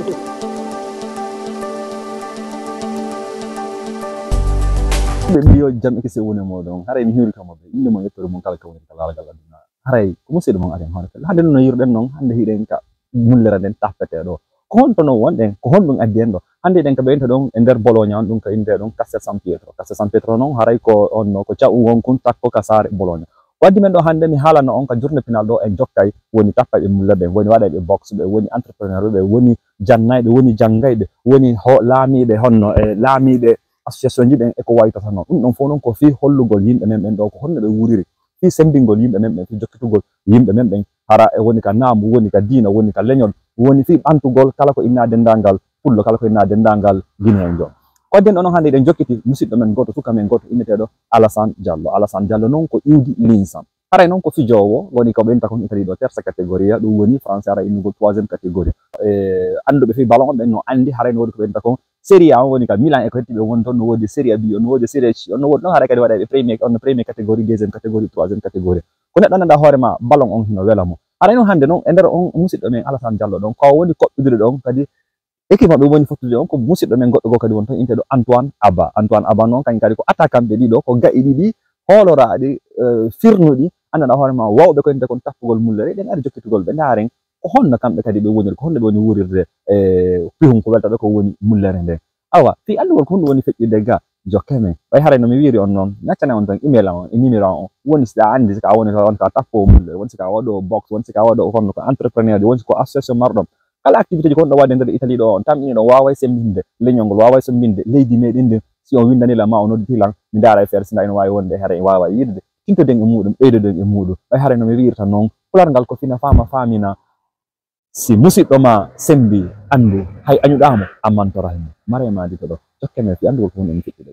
Ɓe jam ke sewone moɗon haray mi hiwritamo ɓe inde mo yettore mum kala kawoni kala lagal aduna haray ko musidɗo mon ari hoore hande no yirɗen noon hande hiɗen ka mullere nden tappete ɗo ko honto non wonɗen ko honɗum addi en ɗo hande eɗen ka ɓeynta ɗon e nder Bologna on ɗum ka inde ɗon Castel San Pietro noon haray ko on no ko caɓu wonkun takko ka saare Bologna waddi men ɗo hande mi haalano on ka journée final ɗo en jokkay woni tappaɓe mullerɓe woni waɗayɓe box ɓe woni entrepreneur ɓe woni jannayɓe woni janggayɓe woni laamiɓe honno e laamiɓe association ji ɗen eko waytata noon ɗum ɗon fof noon ko fi hollugol yimɓe men ɓen ɗo ko honno ɓe wuriri fi sembingol yimɓe men ɓen fi jokkitugol yimɓe men ɓen hara e woni ka naamu woni ka diina woni ka leñol woni fi ɓantugol kala ko inna dendagal pullo kala ko inna dendagal guinéen jo ko adden ɗo noon hande eɗen jokkiti musidɗo men goto suka men goto inneteɗo Alassane Diallo noon ko iwdi Linsan haray noon ko fijowo woni ko ɓenta kon itali ɗo terce catégorie ɗum woni français ara innugol 3e catégorie anduɓe fi ballon on ɓen no andi haray no wodi ko ɓenta kon Série A on woni ka Milan e ko hettiɓe won toon no wodi Série B on no wodi Série C on no wodi ɗon haray kadi waɗayɓe premier catégorie deuxiéme catégorie 3e catégorie ko neɗɗo annda hoorema ballon on no wela mo haray noon hande noon e nder on musidɗo men Alassane Diallo ɗon ko woni koɓɓidude ɗon kadi équipe maɓɓe woni fottude on ko musidɗo men goɗɗo go kadi won toon inteɗo Antoine Abba noon kañ kadi ko attaquant ɓe ɗiɗo ko gaƴi ɗiɗi hooloraɗi firnuɗi anndanɗa hoorema wawɓe ko ente kon tappugol mullere ɗen ari jokkitugol ɓe ndaaren ko honno kamɓe kadi ɓe woniri ko honno ɓe woni wurirde e pihum ko welta ɗo ko woni mullere nden awa fi andugol ko honɗum woni feƴƴirde ga jokke men ɓay haray no mi wiiri on noon gaccane on tan email on e numéro on woni si a andi sika woni on ka tappo mullere woni sika waɗo box woni sika waɗo honno ko entrepreneur woni ko association marɗon kala activité ji gonɗo wadde nder Italie ɗo on tamini ɗon waway sembinde leñol ngol waway sembinde leydi meɗen ndin si on windanila ma o nodditilan mi daara e feere sinda ene wawi wonde haray wawa yidde tintoden e muɗum ɓeydoden e muɗum ɓay haray no mi wiirta noon pular ngal ko fina fama famina si musidɗo ma sembi andu hay añuɗamo ammantora hen marema di to ɗo jokke men fi andugol ko hunde en fiɗɗude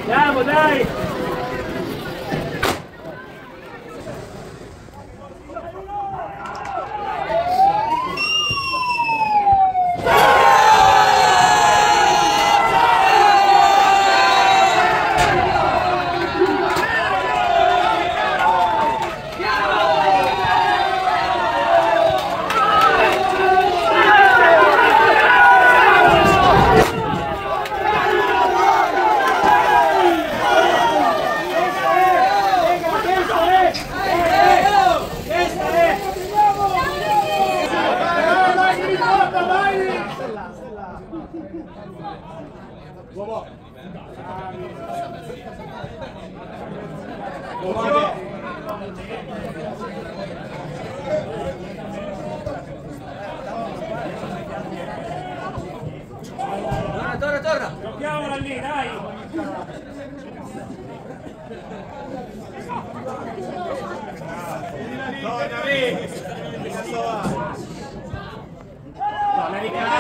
Andiamo, dai! Torna! Giochiamola lì, dai!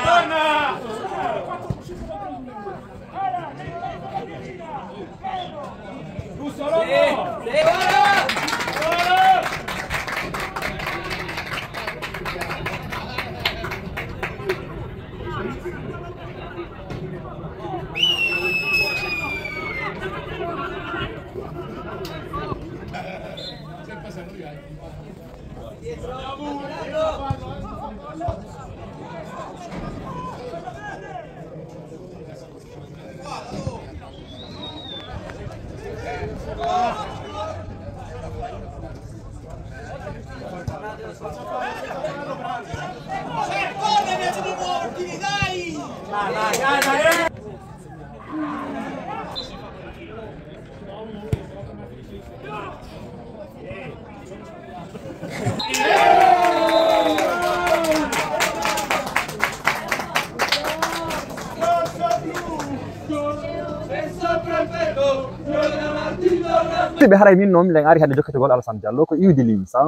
Torna! Russo, Sopra il ferro, Be haray min non len ari hande jokkete gol Alassane Diallo ko iwde limsan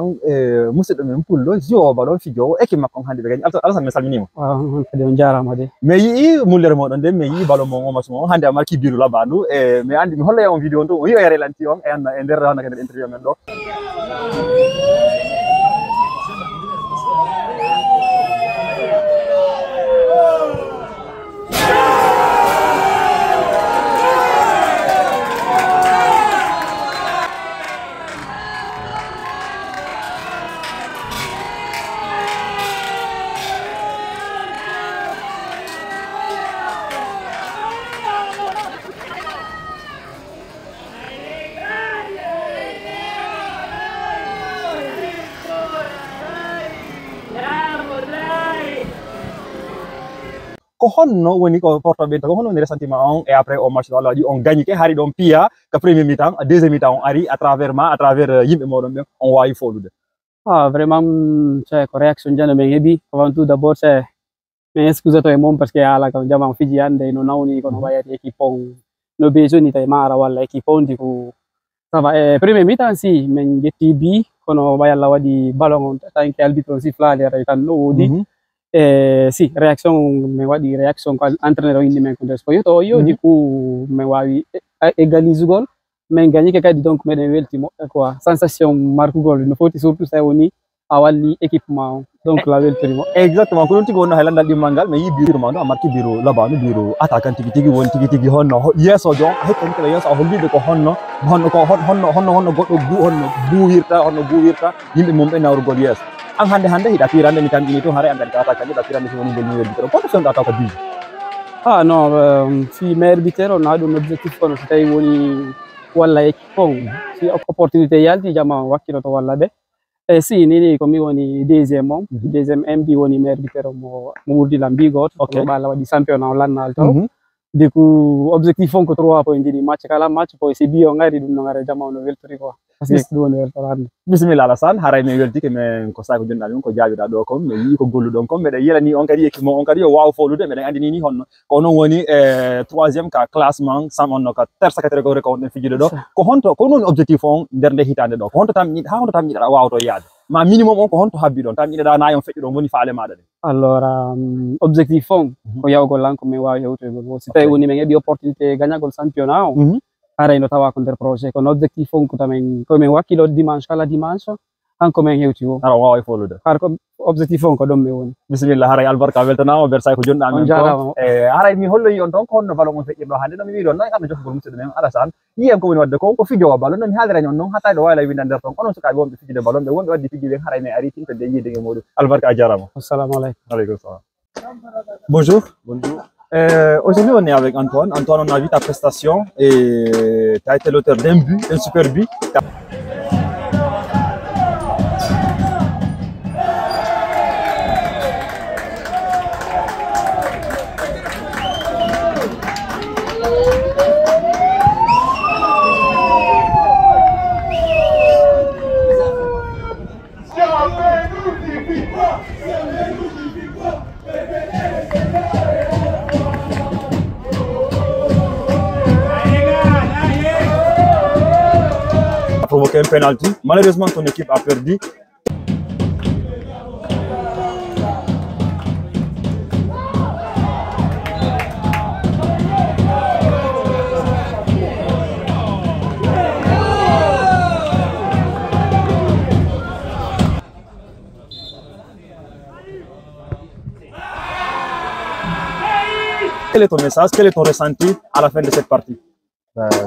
musidɗo men pullo jiwo balon fijowo équipe makko hande be gagni Alassane men salminima waaw kadi on jarama de mais yi mullere moɗon de mais yi balon mo o match mo hande a marki biru labandu e mais andi mi holla on vidéo on to o yi o relanti on e nder hande kadi interview men ɗo ko honno woni ko portoɓe ko honno woni ressentiment on et après au match Allah waɗi on gagni ke hari ɗon piya ka premier mi-temps deuxième mi-temps on ari à travers ma à travers yimɓe moɗon ɓe on wawi folude vraiment c'est ko réaction jano men heeɓi avant tout d'abord c'est mais excuse to e mom parce que ala kam jama fiji hande no nawni kono wayati équipe on no besoin tawi mara walla équipe on di ko ça va e premier mi-temps si min ƴetti bi kono way Allah waɗi ballon on tan que arbitre on sifflade ray tan no woodi si réaction mi waɗi réaction ko entraîneur o indi men ko nder spoyoto o yodi coup mi wawi égalisugol min gagni ke kadi donc meɗen welti moƴƴa quoi sensation markugol no foti surtout sa woni a walli équipe ma on donc la weltorimo exactement ko ɗum tigi wonno hay landal ɗimmal ngal mais yi biru ma ɗo a marki biru labanu biru attaquant tigi tigi woni tigi tigi honno yeesojo on a hettani kala yeeso a holliɓe ko honno goɗɗo honno buwirta yimɓe mum ɓe nawrugol yeeso an hande hiɗa firande mi tamƴini to haare an kadi ka attaquant hiɗa firande so woni ngol meilleur buteur kono fewɗa taw ko biju non si meilleur buteur on ha ɗum objectif kono so tawi woni walla équipe on si opportunité yalti jama wakkilo to walla ɓe e si nini komi woni deuxiéme on deuxiéme mb woni meilleur buteur mo wurdilam mbigoto no ɓaala waɗi championnat o lannal to du coup objectif on ko 3 point ɗiɗi match kala match ko si bi o ngari ɗum no ngara jama no weltori quoi parce que ɗum woni weltorande bisimilla Alassane haray min weltike men ko sako jonɗa min ko jaabiɗa ɗo kom mi yi ko golluɗon kom mbeɗa yilani on kadi équipe mo on kadi yo wawa folude mbeɗen andini ni honno ko non woni troisiéme ka classement sam onno ka tersa catégorie ko wonɗen fijude ɗo ko honto ko non objectif on nder nde hitande ɗo ko honto honto tamƴiɗa wawto yaade ma minimum on ko honto habbi ɗon tamƴiɗeɗa nayi on feƴƴi ɗon woni faale maɗa ɗe alors objectif on ko yawgol lan ko min wawi yewtoygol si tawi woni min heeɓi opportunité gagnagol championnat o haray no tawa ko nder projet kono objectif on ko tamen komin wakkilo dimanche kala dimanche hanko min hewti o ara wawa folude har ko objectif on ko ɗon mi woni bisimilla haray albarka weltanama versay ko jonɗa men ko haray mi holloyi on toon ko honno ballon on feƴƴirɗo hande ɗo mi wi ɗon noon arno jokkogol musidɗo men Alassane yiyam ko woni wadde ko fijowo ballon ɗo mi haalirani on noon hatta ɗo wayla winda nder toon onon sukaɓe wonɓe fijude ballon ɓe wonɓe waddi fiji ɓen haray men ari tinto de yiide e muɗum albarka a jarama assalamu aleykum aleykum salam bonjour aujourd'hui on est avec Antoine on a vu ta prestation et tu as été l'auteur d'un but un super but. Provoqué un penalty. Malheureusement, ton équipe a perdu. Quel est ton message, quel est ton ressenti à la fin de cette partie?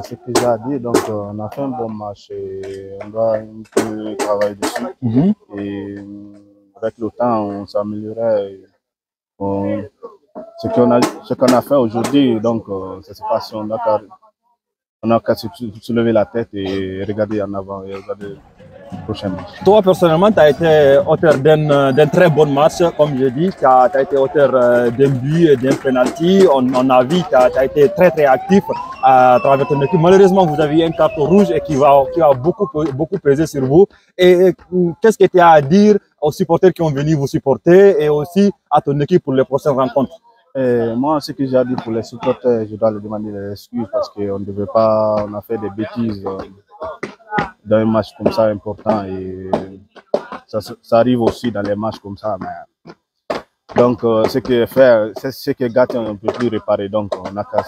Ce que j'ai à dire, donc on a fait un bon match et on doit un peu travailler dessus. Et avec le temps, on s'améliorait. Ce qu'on a fait aujourd'hui, donc ça se passe, on a qu'à soulever la tête et regarder en avant et regarder le prochain match. Toi, personnellement, tu as été auteur d'un très bon match, comme je dis. Tu as été auteur d'un but et d'un penalty. On a vu que tu as été très actif à travers ton équipe. Malheureusement, vous avez eu un carton rouge et qui va beaucoup peser sur vous. Et qu'est-ce que tu as à dire aux supporters qui ont venu vous supporter et aussi à ton équipe pour les prochaines rencontres? Et moi, ce que j'ai dit pour les supporters, je dois leur demander des excuses parce qu'on ne devait pas, on a fait des bêtises dans un match comme ça important et ça arrive aussi dans les matchs comme ça. Mais... Donc, ce que faire, c'est ce que gâter, on ne peut plus réparer. Donc, on n'a qu'à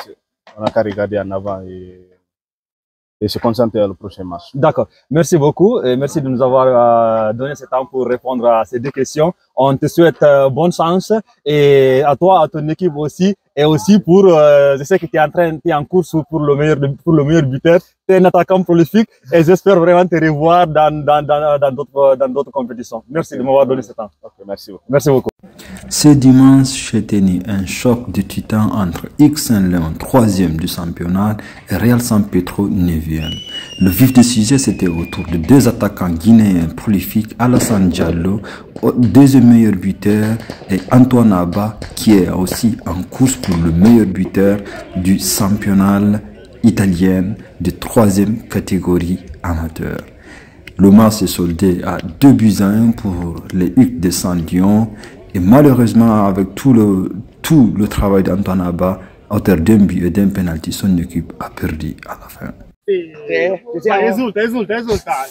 regarder en avant et se concentrer sur le prochain match. D'accord. Merci beaucoup et merci de nous avoir donné ce temps pour répondre à ces deux questions. On te souhaite bonne chance et à toi, à ton équipe aussi. Et aussi pour, je sais que tu es en course pour le meilleur buteur. Tu es un attaquant prolifique et j'espère vraiment te revoir dans d'autres compétitions. Merci de m'avoir donné ce temps. Okay, merci beaucoup. Merci beaucoup. Ce dimanche, j'ai tenu un choc de titan entre X Saint-Léon, 3e du championnat, et Real San Pedro, 9e. Le vif du sujet, c'était autour de deux attaquants guinéens prolifiques, Alassane Diallo, deuxième meilleur buteur, et Antoine Abba, qui est aussi en course pour le meilleur buteur du championnat italien de 3e catégorie amateur. Le match est soldé à 2-1 pour les Hugues de Saint-Lyon. Et malheureusement, avec tout le travail d'Antoine Abba, à hauteur d'un but et d'un penalty, son équipe a perdu à la fin. Résultat.